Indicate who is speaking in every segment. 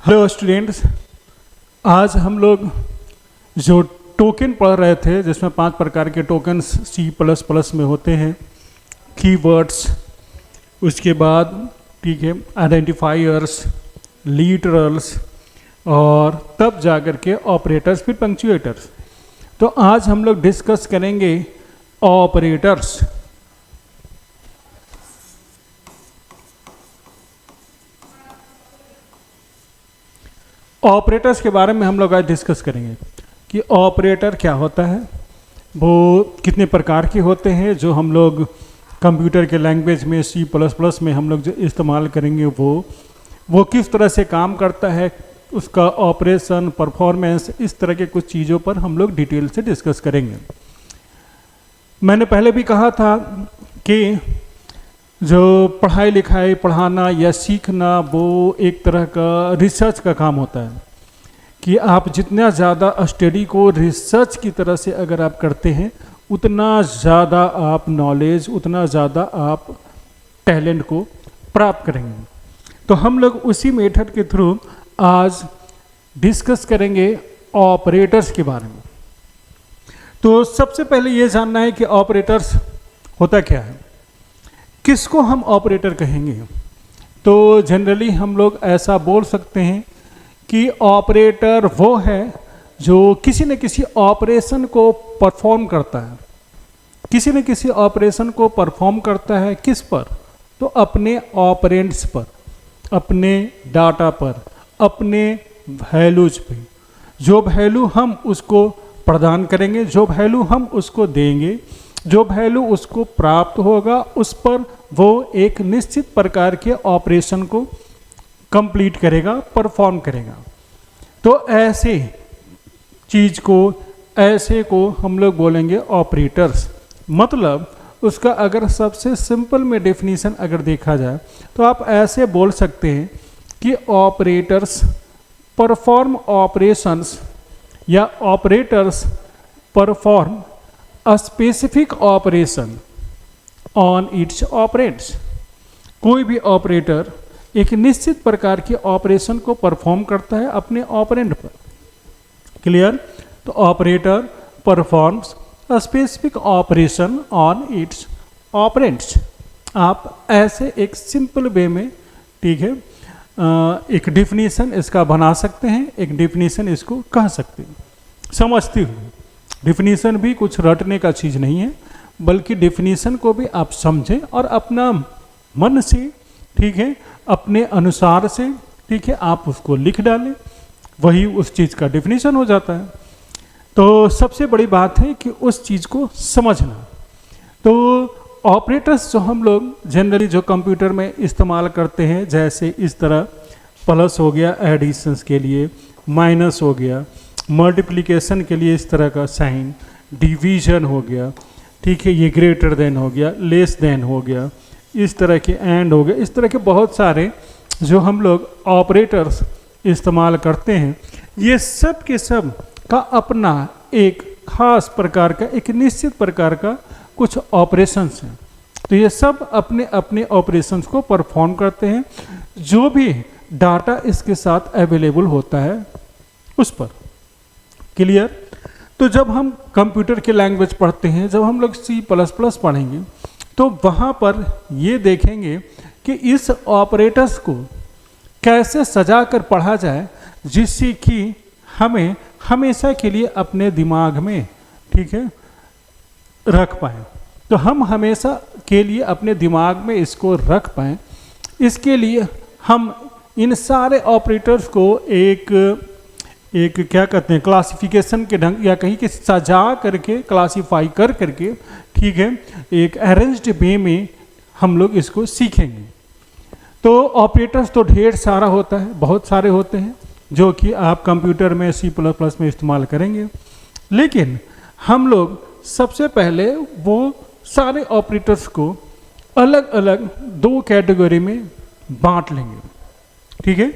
Speaker 1: Hello students, आज हम लोग जो टोकन पढ़ रहे थे जिसमें 5 प्रकार के टोकन्स C++ में होते हैं, कीवर्ड्स, उसके बाद ठीक है आइडेंटिफायर्स, लिटरल्स और तब जाकर के ऑपरेटर्स, फिर पंक्चुएटर्स। तो आज हम लोग डिस्कस करेंगे ऑपरेटर्स। ऑपरेटर्स के बारे में हम लोग आज डिस्कस करेंगे कि ऑपरेटर क्या होता है, वो कितने प्रकार के होते हैं जो हम लोग कंप्यूटर के लैंग्वेज में C++ में हम लोग जो इस्तेमाल करेंगे वो किस तरह से काम करता है, उसका ऑपरेशन, परफॉर्मेंस, इस तरह के कुछ चीज़ों पर हम लोग डिटेल से डिस्कस करेंगे। मैंने पहले भी कहा था कि जो पढ़ाई लिखाई, पढ़ाना या सीखना वो एक तरह का रिसर्च का काम होता है कि आप जितना ज़्यादा स्टडी को रिसर्च की तरह से अगर आप करते हैं उतना ज़्यादा आप नॉलेज, उतना ज़्यादा आप टैलेंट को प्राप्त करेंगे। तो हम लोग उसी मेथड के थ्रू आज डिस्कस करेंगे ऑपरेटर्स के बारे में। तो सबसे पहले ये जानना है कि ऑपरेटर्स होता क्या है, किसको हम ऑपरेटर कहेंगे। तो जनरली हम लोग ऐसा बोल सकते हैं कि ऑपरेटर वो है जो किसी न किसी ऑपरेशन को परफॉर्म करता है, किसी न किसी ऑपरेशन को परफॉर्म करता है। किस पर? तो अपने ऑपरेंड्स पर, अपने डाटा पर, अपने वैल्यूज पे। जो वैल्यू हम उसको प्रदान करेंगे, जो वैल्यू हम उसको देंगे, जो वैल्यू उसको प्राप्त होगा, उस पर वो एक निश्चित प्रकार के ऑपरेशन को कंप्लीट करेगा, परफॉर्म करेगा। तो ऐसे चीज़ को, ऐसे को हम लोग बोलेंगे ऑपरेटर्स। मतलब उसका अगर सबसे सिंपल में डेफिनेशन अगर देखा जाए तो आप ऐसे बोल सकते हैं कि ऑपरेटर्स परफॉर्म ऑपरेशंस या operators perform a specific operation on its operands। कोई भी ऑपरेटर एक निश्चित प्रकार के ऑपरेशन को परफॉर्म करता है अपने ऑपरेंड पर। क्लियर? तो operator performs a specific operation on its operands। आप ऐसे एक सिंपल वे में, ठीक है, एक डिफिनीशन इसका बना सकते हैं, एक डिफिनीशन इसको कह सकते हैं। समझती हूँ, डिफिनीशन भी कुछ रटने का चीज़ नहीं है, बल्कि डिफिनीशन को भी आप समझें और अपना मन से, ठीक है, अपने अनुसार से, ठीक है, आप उसको लिख डालें, वही उस चीज़ का डिफिनीशन हो जाता है। तो सबसे बड़ी बात है कि उस चीज़ को समझना। तो ऑपरेटर्स जो हम लोग जनरली जो कंप्यूटर में इस्तेमाल करते हैं, जैसे इस तरह प्लस हो गया एडिशंस के लिए, माइनस हो गया मल्टीप्लिकेशन के लिए इस तरह का साइन, डिवीजन हो गया, ठीक है, ये ग्रेटर देन हो गया, लेस देन हो गया, इस तरह के एंड हो गया, इस तरह के बहुत सारे जो हम लोग ऑपरेटर्स इस्तेमाल करते हैं, ये सब के सब का अपना एक खास प्रकार का, एक निश्चित प्रकार का कुछ ऑपरेशंस हैं। तो ये सब अपने अपने ऑपरेशंस को परफॉर्म करते हैं, जो भी डाटा इसके साथ अवेलेबल होता है उस पर। क्लियर? तो जब हम कंप्यूटर के लैंग्वेज पढ़ते हैं, जब हम लोग C++ पढ़ेंगे तो वहाँ पर ये देखेंगे कि इस ऑपरेटर्स को कैसे सजा कर पढ़ा जाए जिससे कि हमें हमेशा के लिए अपने दिमाग में, ठीक है, रख पाएँ। तो हम हमेशा के लिए अपने दिमाग में इसको रख पाएँ, इसके लिए हम इन सारे ऑपरेटर्स को एक क्या कहते हैं, क्लासिफिकेशन के ढंग या कहीं के सजा करके, क्लासीफाई कर करके, ठीक है, एक अरेंज्ड वे में हम लोग इसको सीखेंगे। तो ऑपरेटर्स तो ढेर सारा होता है, बहुत सारे होते हैं जो कि आप कंप्यूटर में C++ में इस्तेमाल करेंगे। लेकिन हम लोग सबसे पहले वो सारे ऑपरेटर्स को अलग अलग 2 कैटेगरी में बांट लेंगे। ठीक है,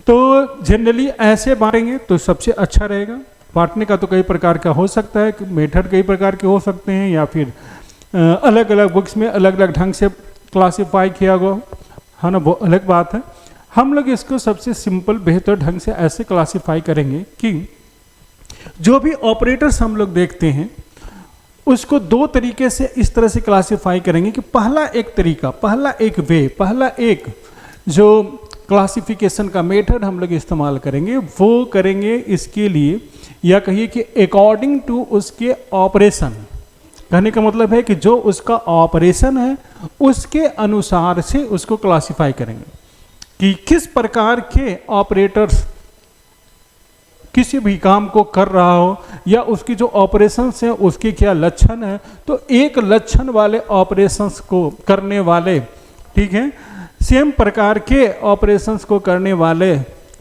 Speaker 1: तो जनरली ऐसे बांटेंगे तो सबसे अच्छा रहेगा। बांटने का तो कई प्रकार का हो सकता है, मेथड कई प्रकार के हो सकते हैं, या फिर अलग अलग बुक्स में अलग अलग ढंग से क्लासीफाई किया गया है ना, वो अलग बात है। हम लोग इसको सबसे सिंपल बेहतर ढंग से ऐसे क्लासिफाई करेंगे कि जो भी ऑपरेटर्स हम लोग देखते हैं उसको दो तरीके से इस तरह से क्लासिफाई करेंगे कि पहला एक तरीका, पहला एक वे, पहला एक जो क्लासिफिकेशन का मेथड हम लोग इस्तेमाल करेंगे वो करेंगे इसके लिए, या कहिए कि अकॉर्डिंग टू उसके ऑपरेशन। कहने का मतलब है कि जो उसका ऑपरेशन है उसके अनुसार से उसको क्लासिफाई करेंगे कि किस प्रकार के ऑपरेटर्स किसी भी काम को कर रहा हो या उसकी जो ऑपरेशंस हैं उसके क्या लक्षण है। तो एक लक्षण वाले ऑपरेशंस को करने वाले, ठीक है, सेम प्रकार के ऑपरेशंस को करने वाले,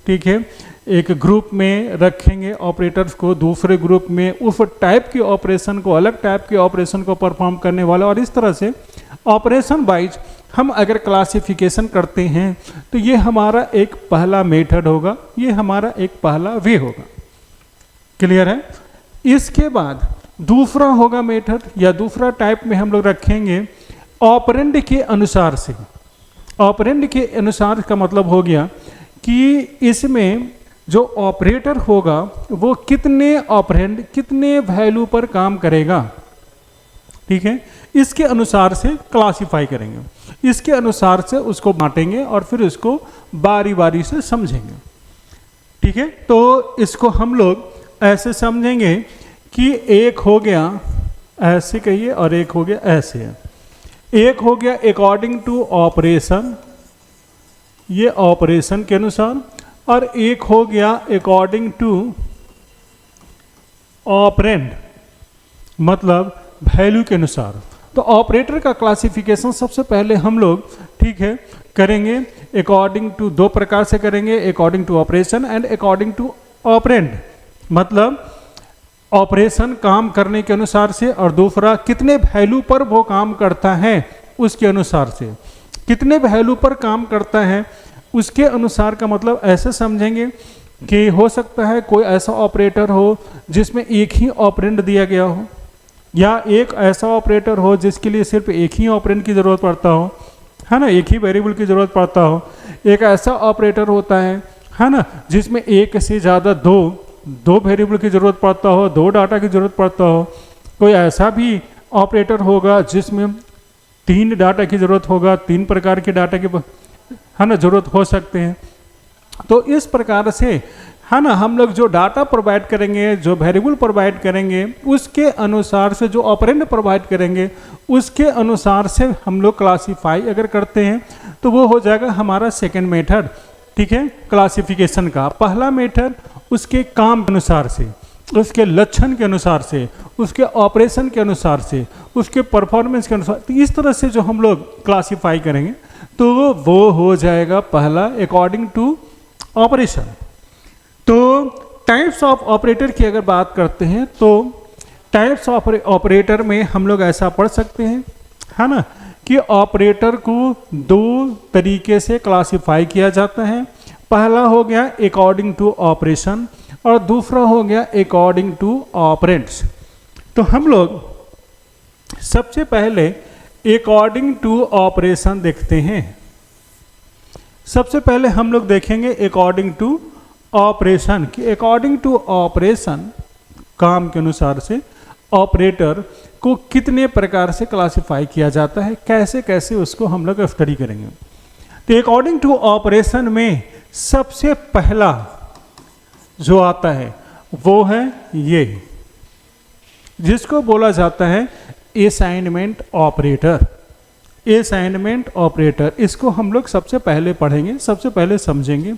Speaker 1: ठीक है, एक ग्रुप में रखेंगे ऑपरेटर्स को, दूसरे ग्रुप में उस टाइप के ऑपरेशन को, अलग टाइप के ऑपरेशन को परफॉर्म करने वाले, और इस तरह से ऑपरेशन वाइज हम अगर क्लासिफिकेशन करते हैं तो ये हमारा एक पहला मेथड होगा, ये हमारा एक पहला वे होगा। क्लियर है? इसके बाद दूसरा होगा मेथड या दूसरा टाइप में हम लोग रखेंगे ऑपरेंड के अनुसार से। ऑपरेंड के अनुसार का मतलब हो गया कि इसमें जो ऑपरेटर होगा वो कितने ऑपरेंड, कितने वैल्यू पर काम करेगा, ठीक है, इसके अनुसार से क्लासिफाई करेंगे, इसके अनुसार से उसको बांटेंगे और फिर उसको बारी बारी से समझेंगे। ठीक है, तो इसको हम लोग ऐसे समझेंगे कि एक हो गया ऐसे कहिए और एक हो गया ऐसे। एक हो गया अकॉर्डिंग टू ऑपरेशन, ये ऑपरेशन के अनुसार, और एक हो गया अकॉर्डिंग टू ऑपरेंड, मतलब वैल्यू के अनुसार। तो ऑपरेटर का क्लासिफिकेशन सबसे पहले हम लोग, ठीक है, करेंगे अकॉर्डिंग टू, दो प्रकार से करेंगे, according to operation and according to operand. मतलब ऑपरेशन काम करने के अनुसार से, और दूसरा कितने वैल्यू पर वो काम करता है उसके अनुसार से। कितने वैल्यू पर काम करता है उसके अनुसार का मतलब ऐसे समझेंगे कि हो सकता है कोई ऐसा ऑपरेटर हो जिसमें एक ही ऑपरेंड दिया गया हो, या एक ऐसा ऑपरेटर हो जिसके लिए सिर्फ एक ही ऑपरेंड की ज़रूरत पड़ता हो, है ना, एक ही वेरिएबल की ज़रूरत पड़ता हो। एक ऐसा ऑपरेटर होता है ना, जिसमें एक से ज़्यादा दो वेरिएबल की ज़रूरत पड़ता हो, दो डाटा की ज़रूरत पड़ता हो। कोई ऐसा भी ऑपरेटर होगा जिसमें तीन डाटा की ज़रूरत होगा, तीन प्रकार के डाटा की, है ना, ज़रूरत हो सकते हैं। तो इस प्रकार से, है ना, हम लोग जो डाटा प्रोवाइड करेंगे, जो वेरिएबल प्रोवाइड करेंगे, उसके अनुसार से जो ऑपरेंड प्रोवाइड करेंगे उसके अनुसार से हम लोग क्लासीफाई अगर करते हैं तो वो हो जाएगा हमारा सेकंड मेथड। ठीक है, क्लासिफिकेशन का पहला मेथड उसके काम के अनुसार से, उसके लक्षण के अनुसार से, उसके ऑपरेशन के अनुसार से, उसके परफॉर्मेंस के अनुसार, तो इस तरह से जो हम लोग क्लासीफाई करेंगे तो वो हो जाएगा पहला अकॉर्डिंग टू ऑपरेशन। तो टाइप्स ऑफ ऑपरेटर की अगर बात करते हैं तो टाइप्स ऑफ ऑपरेटर में हम लोग ऐसा पढ़ सकते हैं, है ना, कि ऑपरेटर को दो तरीके से क्लासिफाई किया जाता है। पहला हो गया अकॉर्डिंग टू ऑपरेशन और दूसरा हो गया अकॉर्डिंग टू ऑपरेंड्स। तो हम लोग सबसे पहले अकॉर्डिंग टू ऑपरेशन देखते हैं। सबसे पहले हम लोग देखेंगे अकॉर्डिंग टू ऑपरेशन, कि अकॉर्डिंग टू ऑपरेशन काम के अनुसार से ऑपरेटर को कितने प्रकार से क्लासिफाई किया जाता है, कैसे कैसे उसको हम लोग स्टडी करेंगे। तो अकॉर्डिंग टू ऑपरेशन में सबसे पहला जो आता है वो है ये, जिसको बोला जाता है असाइनमेंट ऑपरेटर। असाइनमेंट ऑपरेटर, इसको हम लोग सबसे पहले पढ़ेंगे, सबसे पहले समझेंगे,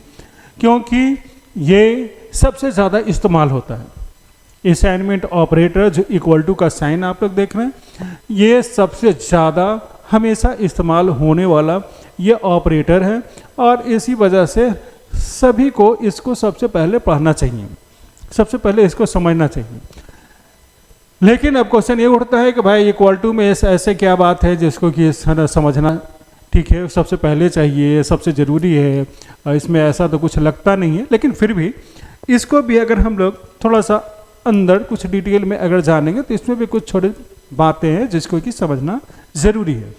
Speaker 1: क्योंकि ये सबसे ज़्यादा इस्तेमाल होता है। असाइनमेंट ऑपरेटर जो इक्वल टू का साइन आप लोग देख रहे हैं, ये सबसे ज़्यादा हमेशा इस्तेमाल होने वाला ये ऑपरेटर है, और इसी वजह से सभी को इसको सबसे पहले पढ़ना चाहिए, सबसे पहले इसको समझना चाहिए। लेकिन अब क्वेश्चन ये उठता है कि भाई इक्वल टू में ऐसे क्या बात है जिसको कि समझना, ठीक है, सबसे पहले चाहिए, सबसे ज़रूरी है, इसमें ऐसा तो कुछ लगता नहीं है। लेकिन फिर भी इसको भी अगर हम लोग थोड़ा सा अंदर कुछ डिटेल में अगर जानेंगे तो इसमें भी कुछ छोटी बातें हैं जिसको कि समझना ज़रूरी है।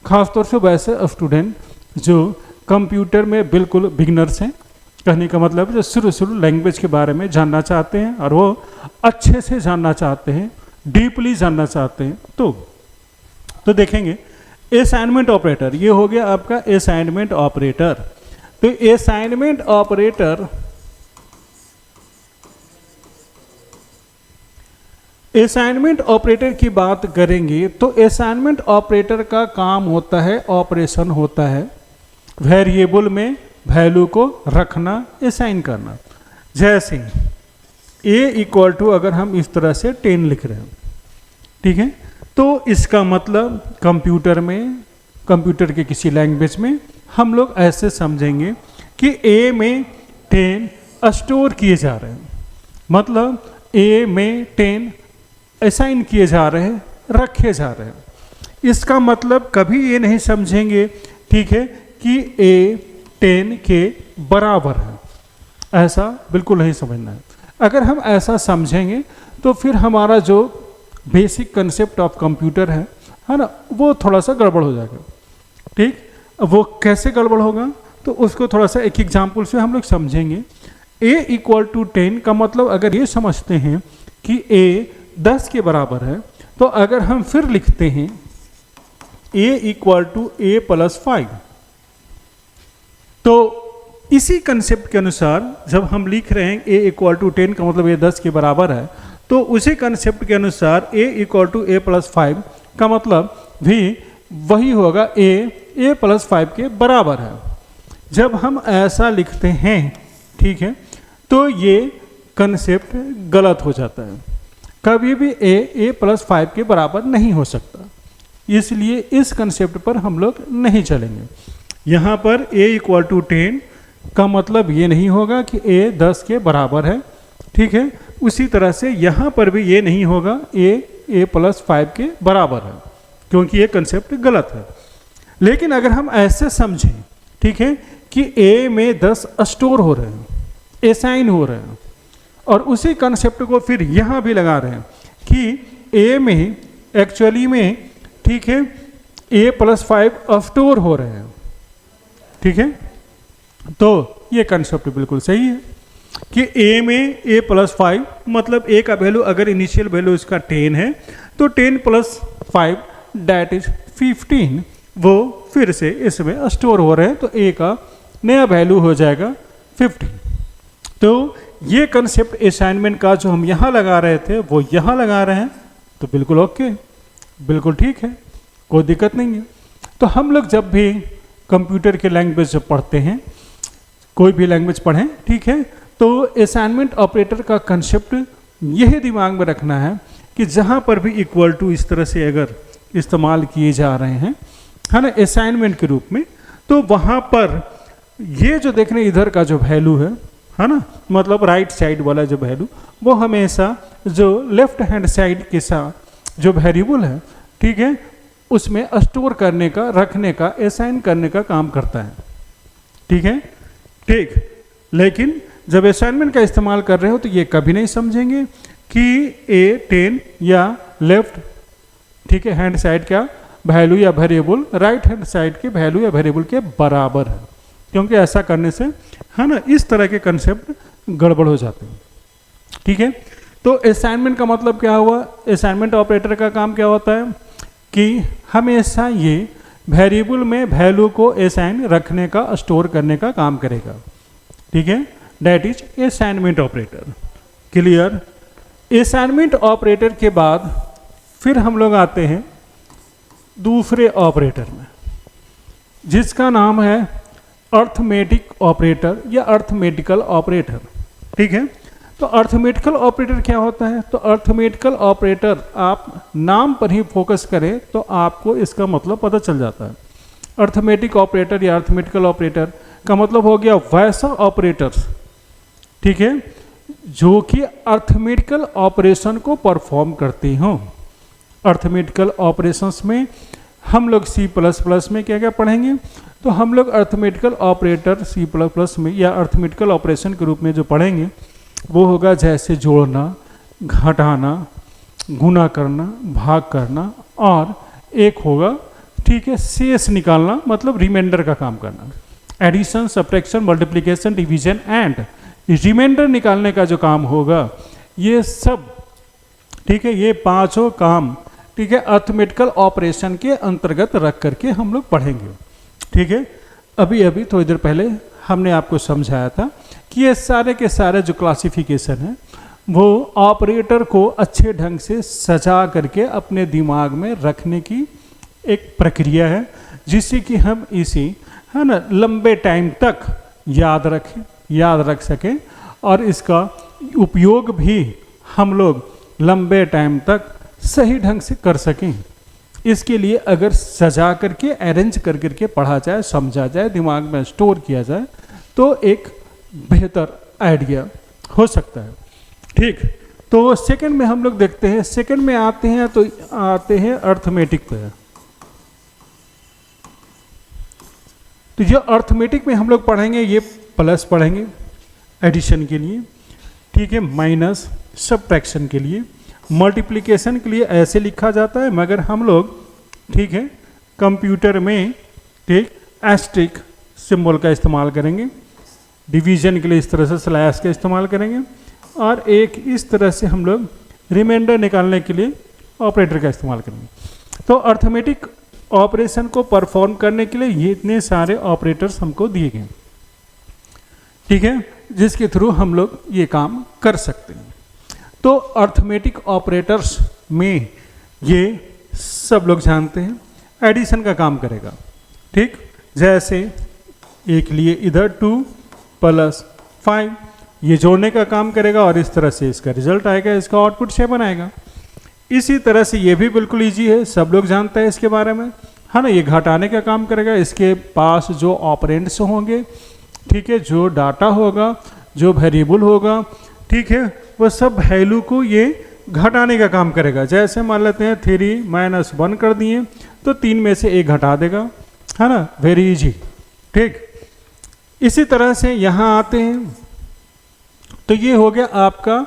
Speaker 1: ख़ासतौर से वैसे स्टूडेंट जो कंप्यूटर में बिल्कुल बिगनर्स हैं, कहने का मतलब जो शुरू लैंग्वेज के बारे में जानना चाहते हैं और वो अच्छे से जानना चाहते हैं, डीपली जानना चाहते हैं, तो देखेंगे असाइनमेंट ऑपरेटर। ये हो गया आपका असाइनमेंट ऑपरेटर। तो असाइनमेंट ऑपरेटर असाइनमेंट ऑपरेटर की बात करेंगे तो असाइनमेंट ऑपरेटर का काम होता है, ऑपरेशन होता है वेरिएबल में वैल्यू को रखना, असाइन करना। जैसे a इक्वल टू अगर हम इस तरह से 10 लिख रहे हैं, ठीक है, तो इसका मतलब कंप्यूटर के किसी लैंग्वेज में हम लोग ऐसे समझेंगे कि a में 10 स्टोर किए जा रहे हैं, मतलब a में 10 असाइन किए जा रहे हैं, रखे जा रहे हैं। इसका मतलब कभी ये नहीं समझेंगे, ठीक है, कि a 10 के बराबर है, ऐसा बिल्कुल नहीं समझना है। अगर हम ऐसा समझेंगे तो फिर हमारा जो बेसिक कंसेप्ट ऑफ कंप्यूटर है ना, वो थोड़ा सा गड़बड़ हो जाएगा। ठीक, वो कैसे गड़बड़ होगा तो उसको थोड़ा सा एक एग्जाम्पल से हम लोग समझेंगे। a इक्वल टू 10 का मतलब अगर ये समझते हैं कि a 10 के बराबर है, तो अगर हम फिर लिखते हैं a equal to a plus 5, तो इसी कंसेप्ट के अनुसार जब हम लिख रहे हैं a इक्वल टू 10 का मतलब a 10 के बराबर है, तो उसी कंसेप्ट के अनुसार a equal to a plus 5 का मतलब भी वही होगा, a प्लस 5 के बराबर है। जब हम ऐसा लिखते हैं, ठीक है, तो ये कंसेप्ट गलत हो जाता है। कभी भी a प्लस 5 के बराबर नहीं हो सकता, इसलिए इस कंसेप्ट पर हम लोग नहीं चलेंगे। यहाँ पर a इक्वल टू 10 का मतलब ये नहीं होगा कि a 10 के बराबर है, ठीक है। उसी तरह से यहाँ पर भी ये नहीं होगा a प्लस 5 के बराबर है, क्योंकि ये कंसेप्ट गलत है। लेकिन अगर हम ऐसे समझें, ठीक है, कि a में 10 स्टोर हो रहे हैं, असाइन हो रहे हैं, और उसी कंसेप्ट को फिर यहाँ भी लगा रहे हैं कि a में एक्चुअली में, ठीक है, a प्लस 5 स्टोर हो रहे हैं, ठीक है, तो ये कंसेप्ट बिल्कुल सही है कि a में a प्लस 5 मतलब a का वैल्यू अगर इनिशियल वैल्यू इसका 10 है, तो 10 प्लस 5 दैट इज 15, वो फिर से इसमें स्टोर हो रहे हैं, तो a का नया वैल्यू हो जाएगा 15। तो ये कंसेप्ट असाइनमेंट का जो हम यहाँ लगा रहे थे वो यहाँ लगा रहे हैं, तो बिल्कुल ओके, बिल्कुल ठीक है, कोई दिक्कत नहीं है। तो हम लोग जब भी कंप्यूटर के लैंग्वेज जब पढ़ते हैं, कोई भी लैंग्वेज पढ़ें, ठीक है, तो असाइनमेंट ऑपरेटर का कंसेप्ट यही दिमाग में रखना है कि जहाँ पर भी इक्वल टू इस तरह से अगर इस्तेमाल किए जा रहे हैं, है ना, असाइनमेंट के रूप में, तो वहाँ पर ये जो देखने इधर का जो वैल्यू है ना, मतलब राइट साइड वाला जो वैल्यू, वो हमेशा जो लेफ्ट हैंड साइड के साथ जो वेरिएबल है, ठीक है, उसमें स्टोर करने का, रखने का, असाइन करने का काम करता है, ठीक है, ठीक। लेकिन जब असाइनमेंट का इस्तेमाल कर रहे हो तो ये कभी नहीं समझेंगे कि a 10 या लेफ्ट, ठीक है, हैंड साइड का वैल्यू या वेरिएबल राइट हैंड साइड के वैल्यू या वेरिएबल के बराबर है, क्योंकि ऐसा करने से, है ना, इस तरह के कंसेप्ट गड़बड़ हो जाते हैं, ठीक है। तो असाइनमेंट का मतलब क्या हुआ, असाइनमेंट ऑपरेटर का काम क्या होता है कि हमेशा ये वेरिएबल में वैल्यू को असाइन रखने का, स्टोर करने का काम करेगा, ठीक है, that is assignment operator. Clear. Assignment operator के बाद फिर हम लोग आते हैं दूसरे ऑपरेटर में, जिसका नाम है अर्थमेटिक ऑपरेटर या अर्थमेटिकल ऑपरेटर, ठीक है। तो अर्थमेटिकल ऑपरेटर क्या होता है, तो अर्थमेटिकल ऑपरेटर आप नाम पर ही फोकस करें तो आपको इसका मतलब पता चल जाता है। अर्थमेटिक ऑपरेटर या अर्थमेटिकल ऑपरेटर का मतलब हो गया वैसा ऑपरेटर, ठीक है, जो कि अर्थमेटिकल ऑपरेशन को परफॉर्म करते हों। अर्थमेटिकल ऑपरेशंस में हम लोग C++ में क्या क्या पढ़ेंगे, तो हम लोग अर्थमेटिकल ऑपरेटर C++ में या अर्थमेटिकल ऑपरेशन के रूप में जो पढ़ेंगे वो होगा जैसे जोड़ना, घटाना, गुना करना, भाग करना, और एक होगा, ठीक है, शेष निकालना, मतलब रिमाइंडर का काम करना। Addition, subtraction, multiplication, division and remainder निकालने का जो काम होगा, ये सब ठीक है, ये पांचों काम ठीक है अर्थमेटिकल ऑपरेशन के अंतर्गत रख करके हम लोग पढ़ेंगे। ठीक है, अभी अभी थोड़ी देर पहले हमने आपको समझाया था कि ये सारे के सारे जो क्लासिफिकेशन है वो ऑपरेटर को अच्छे ढंग से सजा करके अपने दिमाग में रखने की एक प्रक्रिया है, जिससे कि हम इसे है ना लंबे टाइम तक याद रख सकें और इसका उपयोग भी हम लोग लंबे टाइम तक सही ढंग से कर सकें। इसके लिए अगर सजा करके अरेंज कर करके पढ़ा जाए, समझा जाए, दिमाग में स्टोर किया जाए तो एक बेहतर आइडिया हो सकता है। ठीक, तो सेकंड में हम लोग देखते हैं, सेकंड में आते हैं अर्थमेटिक पे। तो ये अर्थमेटिक में हम लोग पढ़ेंगे, ये प्लस पढ़ेंगे एडिशन के लिए, ठीक है, माइनस सब्ट्रैक्शन के लिए, मल्टीप्लिकेशन के लिए ऐसे लिखा जाता है, मगर हम लोग ठीक है कंप्यूटर में ठीक एस्ट्रिक सिंबल का इस्तेमाल करेंगे, डिवीजन के लिए इस तरह से स्लैश का इस्तेमाल करेंगे, और एक इस तरह से हम लोग रिमाइंडर निकालने के लिए ऑपरेटर का इस्तेमाल करेंगे। तो अर्थमेटिक ऑपरेशन को परफॉर्म करने के लिए ये इतने सारे ऑपरेटर्स हमको दिए गए, ठीक है, जिसके थ्रू हम लोग ये काम कर सकते हैं। तो अर्थमेटिक ऑपरेटर्स में ये सब लोग जानते हैं, एडिशन का काम करेगा। ठीक, जैसे एक लिए इधर 2 + 5 ये जोड़ने का काम करेगा और इस तरह से इसका रिजल्ट आएगा, इसका आउटपुट 7 आएगा। इसी तरह से ये भी बिल्कुल इजी है, सब लोग जानते हैं इसके बारे में, है ना। ये घटाने का काम करेगा, इसके पास जो ऑपरेंड्स होंगे, ठीक है, जो डाटा होगा, जो वेरिएबल होगा, ठीक है, वो सब वैल्यू को ये घटाने का काम करेगा। जैसे मान लेते हैं 3 - 1 कर दिए तो 3 में से 1 घटा देगा, है ना, वेरी इजी। ठीक, इसी तरह से यहाँ आते हैं तो ये हो गया आपका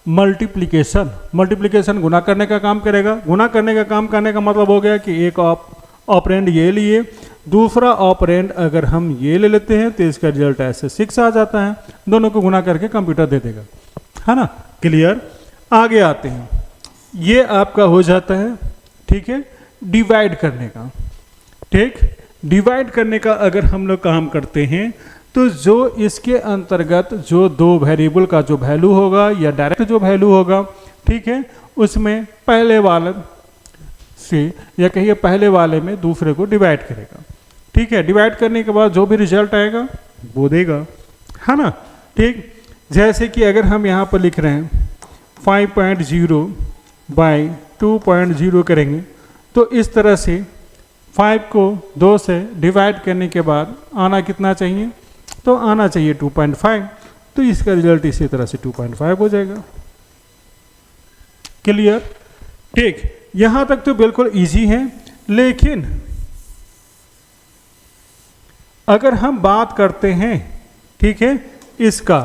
Speaker 1: मल्टीप्लिकेशन। मल्टीप्लिकेशन गुना करने का काम करेगा। गुना करने का काम करने का मतलब हो गया कि एक ऑपरेंड ये लिए, दूसरा ऑपरेंड अगर हम ये ले लेते हैं तो इसका रिजल्ट ऐसे 6 आ जाता है। दोनों को गुना करके कंप्यूटर दे देगा, है ना, क्लियर। आगे आते हैं, ये आपका हो जाता है, ठीक है, डिवाइड करने का। ठीक, डिवाइड करने का अगर हम लोग काम करते हैं तो जो इसके अंतर्गत जो 2 वेरिएबल का जो वैल्यू होगा या डायरेक्ट जो वैल्यू होगा, ठीक है, उसमें पहले वाले से या कहिए पहले वाले में दूसरे को डिवाइड करेगा। ठीक है, डिवाइड करने के बाद जो भी रिजल्ट आएगा वो देगा, है ना। ठीक, जैसे कि अगर हम यहाँ पर लिख रहे हैं 5.0 / 2.0 करेंगे तो इस तरह से 5 को 2 से डिवाइड करने के बाद आना कितना चाहिए, तो आना चाहिए 2.5, तो इसका रिजल्ट इसी तरह से 2.5 हो जाएगा। क्लियर। ठीक, यहां तक तो बिल्कुल इजी है, लेकिन अगर हम बात करते हैं, ठीक है, इसका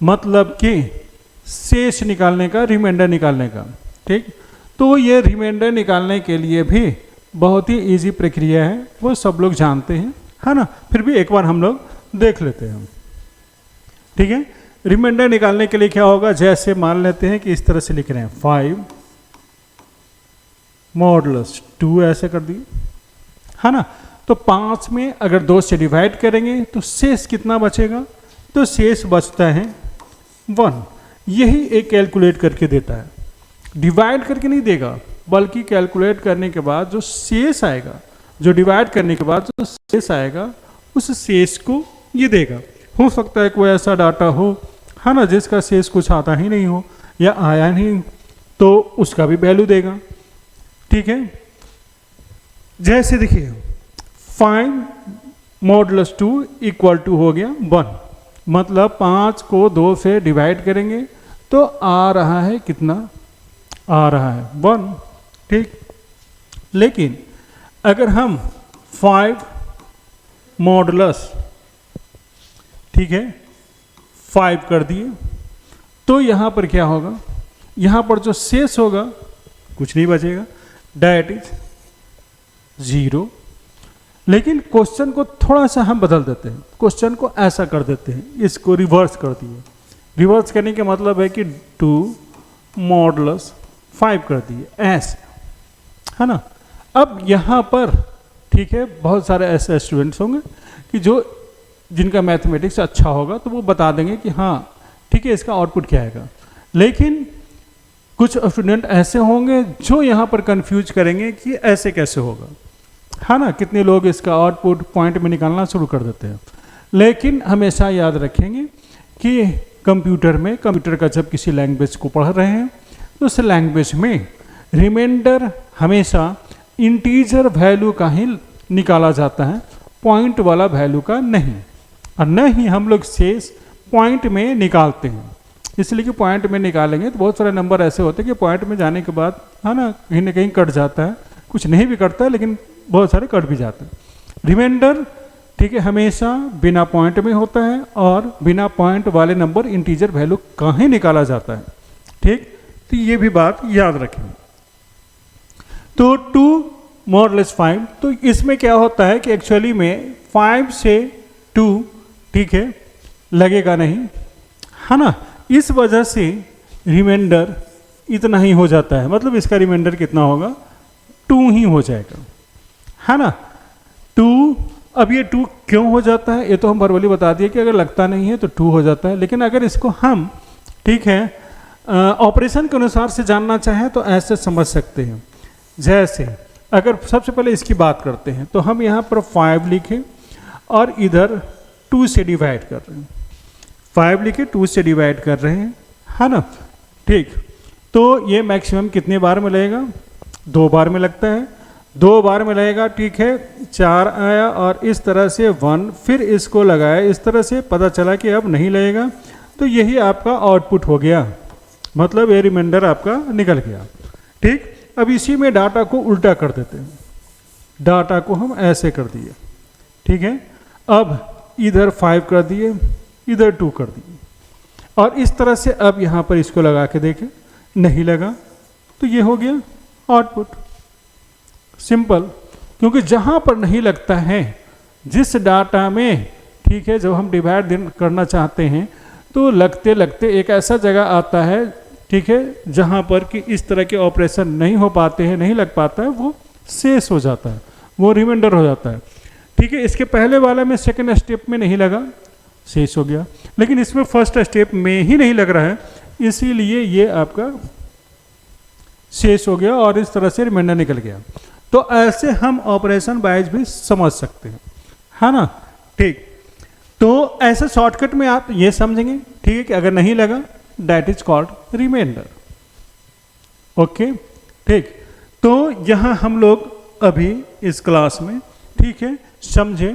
Speaker 1: मतलब कि शेष निकालने का, रिमाइंडर निकालने का, ठीक, तो ये रिमाइंडर निकालने के लिए भी बहुत ही इजी प्रक्रिया है, वो सब लोग जानते हैं, है ना। फिर भी एक बार हम लोग देख लेते हैं। ठीक है, रिमाइंडर निकालने के लिए क्या होगा, जैसे मान लेते हैं कि इस तरह से लिख रहे हैं 5 मॉडुलस 2 ऐसे कर दिए, है ना। तो 5 में अगर 2 से डिवाइड करेंगे तो शेष कितना बचेगा, तो शेष बचता है 1। यही एक कैलकुलेट करके देता है, डिवाइड करके नहीं देगा, बल्कि कैलकुलेट करने के बाद जो शेष आएगा, जो डिवाइड करने के बाद जो शेष आएगा, उस शेष को ये देगा। हो सकता है कोई ऐसा डाटा हो, है ना, जिसका शेष कुछ आता ही नहीं हो या आया नहीं, तो उसका भी वैल्यू देगा। ठीक है, जैसे देखिए 5 मॉडुलस 2 = हो गया 1, मतलब 5 को 2 से डिवाइड करेंगे तो आ रहा है कितना, आ रहा है 1। ठीक, लेकिन अगर हम 5 मॉडुलस, ठीक है, 5 कर दिए तो यहाँ पर क्या होगा, यहाँ पर जो शेष होगा कुछ नहीं बचेगा, डेट इज 0। लेकिन क्वेश्चन को थोड़ा सा हम बदल देते हैं, क्वेश्चन को ऐसा कर देते हैं, इसको रिवर्स कर दिए। रिवर्स करने का मतलब है कि 2 मॉडुलस 5 कर दिए, ऐसे, है ना। अब यहाँ पर ठीक है, बहुत सारे ऐसे स्टूडेंट्स होंगे कि जिनका मैथमेटिक्स अच्छा होगा तो वो बता देंगे कि हाँ ठीक है इसका आउटपुट क्या आएगा। लेकिन कुछ स्टूडेंट ऐसे होंगे जो यहाँ पर कंफ्यूज करेंगे कि ऐसे कैसे होगा, है ना। कितने लोग इसका आउटपुट पॉइंट में निकालना शुरू कर देते हैं। लेकिन हमेशा याद रखेंगे कि कंप्यूटर का जब किसी लैंग्वेज को पढ़ रहे हैं तो उस लैंग्वेज में रिमाइंडर हमेशा इंटीजर वैल्यू का ही निकाला जाता है, पॉइंट वाला वैल्यू का नहीं। और न ही हम लोग शेष पॉइंट में निकालते हैं, इसलिए कि पॉइंट में निकालेंगे तो बहुत सारे नंबर ऐसे होते हैं कि पॉइंट में जाने के बाद है ना कहीं कट जाता है, कुछ नहीं भी कटता है लेकिन बहुत सारे कट भी जाते हैं। रिमाइंडर ठीक है हमेशा बिना पॉइंट में होता है और बिना पॉइंट वाले नंबर इंटीजर वैल्यू का ही निकाला जाता है, ठीक। तो ये भी बात याद रखें। तो 2 मॉडुलस 5, तो इसमें क्या होता है कि एक्चुअली में 5 से 2 ठीक है लगेगा नहीं, है ना। इस वजह से रिमाइंडर इतना ही हो जाता है, मतलब इसका रिमाइंडर कितना होगा 2 ही हो जाएगा, है ना। 2, अब ये 2 क्यों हो जाता है ये तो हम वर्बली बता दिए कि अगर लगता नहीं है तो 2 हो जाता है। लेकिन अगर इसको हम ठीक है ऑपरेशन के अनुसार से जानना चाहें तो ऐसे समझ सकते हैं। जैसे अगर सबसे पहले इसकी बात करते हैं तो हम यहाँ पर 5 लिखें और इधर 2 से डिवाइड कर रहे हैं, 5 लिखे 2 से डिवाइड कर रहे हैं, है ना, ठीक। तो ये मैक्सिमम कितने बार में लगेगा, 2 बार में लगता है, 2 बार में लगेगा, ठीक है। 4 आया और इस तरह से 1, फिर इसको लगाया, इस तरह से पता चला कि अब नहीं लगेगा, तो यही आपका आउटपुट हो गया, मतलब ये रिमाइंडर आपका निकल गया, ठीक। अब इसी में डाटा को उल्टा कर देते हैं, डाटा को हम ऐसे कर दिए, ठीक है। अब इधर 5 कर दिए, इधर 2 कर दिए और इस तरह से अब यहाँ पर इसको लगा के देखें, नहीं लगा, तो ये हो गया आउटपुट, सिंपल। क्योंकि जहाँ पर नहीं लगता है जिस डाटा में ठीक है जब हम डिवाइड करना चाहते हैं तो लगते लगते एक ऐसा जगह आता है ठीक है जहाँ पर कि इस तरह के ऑपरेशन नहीं हो पाते हैं, नहीं लग पाता है, वो शेष हो जाता है, वो रिमाइंडर हो जाता है, ठीक है। इसके पहले वाला में सेकंड स्टेप में नहीं लगा, शेष हो गया, लेकिन इसमें फर्स्ट स्टेप में ही नहीं लग रहा है, इसीलिए ये आपका शेष हो गया और इस तरह से रिमाइंडर निकल गया। तो ऐसे हम ऑपरेशन वाइज भी समझ सकते हैं, है ना, ठीक। तो ऐसे शॉर्टकट में आप ये समझेंगे, ठीक है, कि अगर नहीं लगा that is called remainder, okay, ठीक। तो यहाँ हम लोग अभी इस क्लास में ठीक है समझे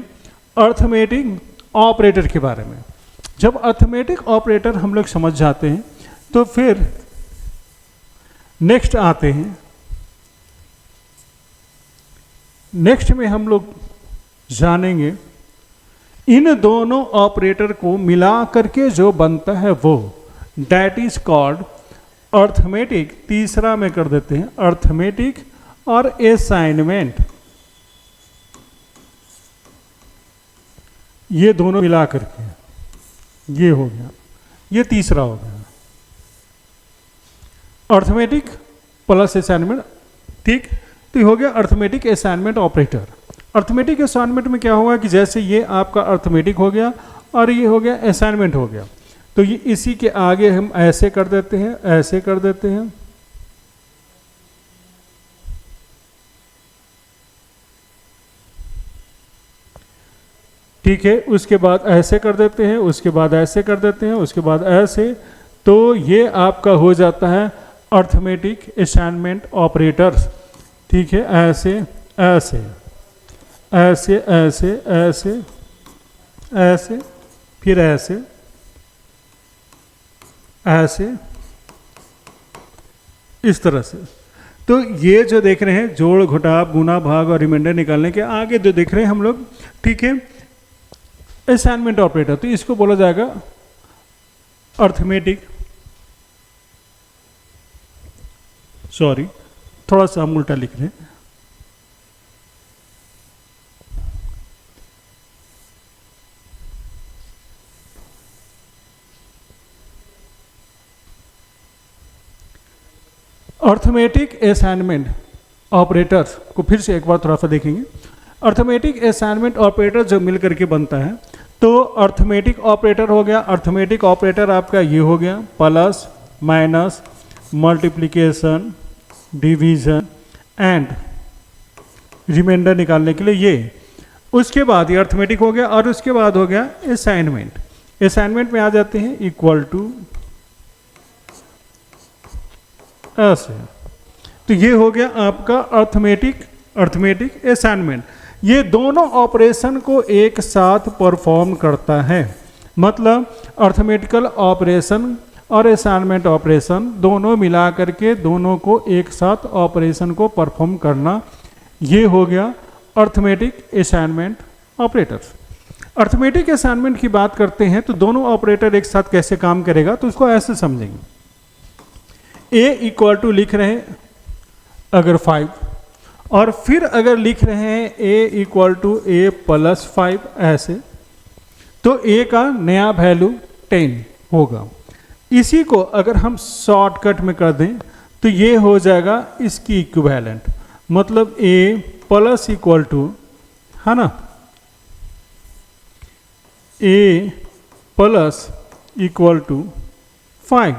Speaker 1: अर्थमेटिक ऑपरेटर के बारे में। जब अर्थमेटिक ऑपरेटर हम लोग समझ जाते हैं तो फिर नेक्स्ट आते हैं, नेक्स्ट में हम लोग जानेंगे इन दोनों ऑपरेटर को मिला करके जो बनता है वो दैट इज कॉल्ड अर्थमेटिक। तीसरा में कर देते हैं अर्थमेटिक और असाइनमेंट, ये दोनों मिला करके ये हो गया, ये तीसरा हो गया अर्थमेटिक प्लस असाइनमेंट, ठीक। तो ये हो गया arithmetic assignment operator. Arithmetic assignment में क्या होगा कि जैसे ये आपका अर्थमेटिक हो गया और ये हो गया असाइनमेंट हो गया, तो ये इसी के आगे हम ऐसे कर देते हैं, ऐसे कर देते हैं, ठीक है। उसके बाद ऐसे कर देते हैं, उसके बाद ऐसे कर देते हैं, उसके बाद ऐसे, तो ये आपका हो जाता है अर्थमेटिक असाइनमेंट ऑपरेटर्स, ठीक है। ऐसे ऐसे ऐसे ऐसे ऐसे ऐसे फिर ऐसे ऐसे इस तरह से। तो ये जो देख रहे हैं जोड़ घटाव गुना भाग और रिमाइंडर निकालने के आगे जो देख रहे हैं हम लोग, ठीक है, असाइनमेंट ऑपरेटर, तो इसको बोला जाएगा अर्थमेटिक, सॉरी थोड़ा सा हम उल्टा लिख रहे हैं, अर्थमेटिक असाइनमेंट ऑपरेटर्स को फिर से एक बार थोड़ा सा देखेंगे। अर्थमेटिक असाइनमेंट ऑपरेटर जो मिल करके बनता है, तो अर्थमेटिक ऑपरेटर हो गया, अर्थमेटिक ऑपरेटर आपका ये हो गया, plus minus multiplication division and remainder निकालने के लिए ये। उसके बाद ये अर्थमेटिक हो गया और उसके बाद हो गया असाइनमेंट। असाइनमेंट में आ जाते हैं इक्वल टू ऐसे, तो ये हो गया आपका अर्थमेटिक असाइनमेंट। ये दोनों ऑपरेशन को एक साथ परफॉर्म करता है, मतलब अर्थमेटिकल ऑपरेशन और असाइनमेंट ऑपरेशन दोनों मिला करके दोनों को एक साथ ऑपरेशन को परफॉर्म करना, ये हो गया arithmetic assignment operators. Arithmetic assignment की बात करते हैं तो दोनों ऑपरेटर एक साथ कैसे काम करेगा, तो उसको ऐसे समझेंगे। ए इक्वल टू लिख रहे हैं अगर 5, और फिर अगर लिख रहे हैं ए इक्वल टू ए प्लस 5 ऐसे, तो ए का नया वैल्यू 10 होगा। इसी को अगर हम शॉर्टकट में कर दें तो ये हो जाएगा इसकी इक्विवेलेंट, मतलब ए प्लस इक्वल टू, है ना, ए प्लस इक्वल टू 5।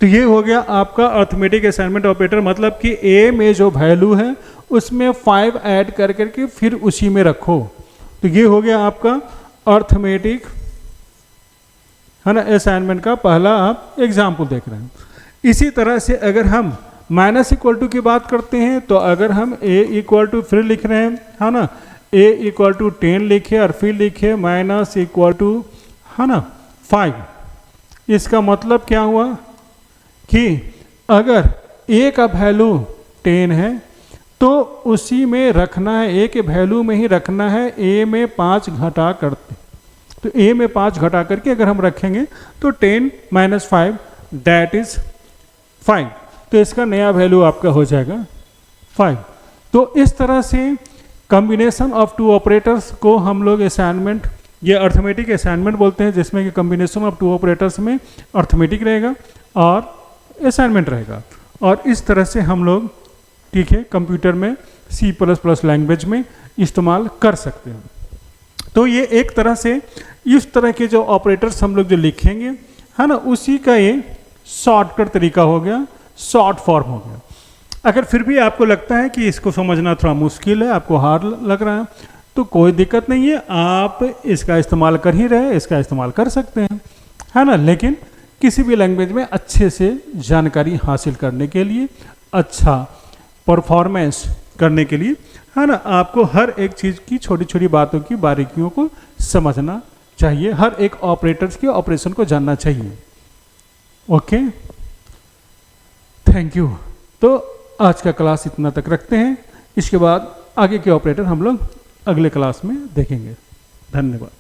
Speaker 1: तो ये हो गया आपका अर्थमेटिक असाइनमेंट ऑपरेटर, मतलब कि ए में जो वैल्यू है उसमें 5 ऐड कर करके फिर उसी में रखो। तो ये हो गया आपका अर्थमेटिक, है ना, असाइनमेंट का पहला आप एग्जाम्पल देख रहे हैं। इसी तरह से अगर हम माइनस इक्वल टू की बात करते हैं, तो अगर हम ए इक्वल टू फिर लिख रहे हैं, है ना, ए इक्वल टू 10 लिखे और फिर लिखे माइनस इक्वल टू, है ना, 5। इसका मतलब क्या हुआ कि अगर ए का वैल्यू 10 है तो उसी में रखना है, ए के वैल्यू में ही रखना है, ए में 5 घटा करते, तो ए में 5 घटा करके अगर हम रखेंगे तो 10 माइनस 5 दैट इज 5, तो इसका नया वैल्यू आपका हो जाएगा 5। तो इस तरह से कॉम्बिनेशन ऑफ टू ऑपरेटर्स को हम लोग असाइनमेंट, ये अर्थमेटिक असाइनमेंट बोलते हैं, जिसमें कि कॉम्बिनेशन ऑफ टू ऑपरेटर्स में अर्थमेटिक रहेगा और असाइनमेंट रहेगा। और इस तरह से हम लोग, ठीक है, कंप्यूटर में C++ लैंग्वेज में इस्तेमाल कर सकते हैं। तो ये एक तरह से इस तरह के जो ऑपरेटर्स हम लोग जो लिखेंगे, है ना, उसी का ये शॉर्टकट तरीका हो गया, शॉर्ट फॉर्म हो गया। अगर फिर भी आपको लगता है कि इसको समझना थोड़ा मुश्किल है, आपको हार्ड लग रहा है, तो कोई दिक्कत नहीं है, आप इसका इस्तेमाल कर ही रहे, इसका इस्तेमाल कर सकते हैं, है ना। लेकिन किसी भी लैंग्वेज में अच्छे से जानकारी हासिल करने के लिए, अच्छा परफॉर्मेंस करने के लिए, है ना, आपको हर एक चीज़ की छोटी छोटी बातों की बारीकियों को समझना चाहिए, हर एक ऑपरेटर्स के ऑपरेशन को जानना चाहिए। Okay, thank you. तो आज का क्लास इतना तक रखते हैं, इसके बाद आगे के ऑपरेटर हम लोग अगले क्लास में देखेंगे। धन्यवाद।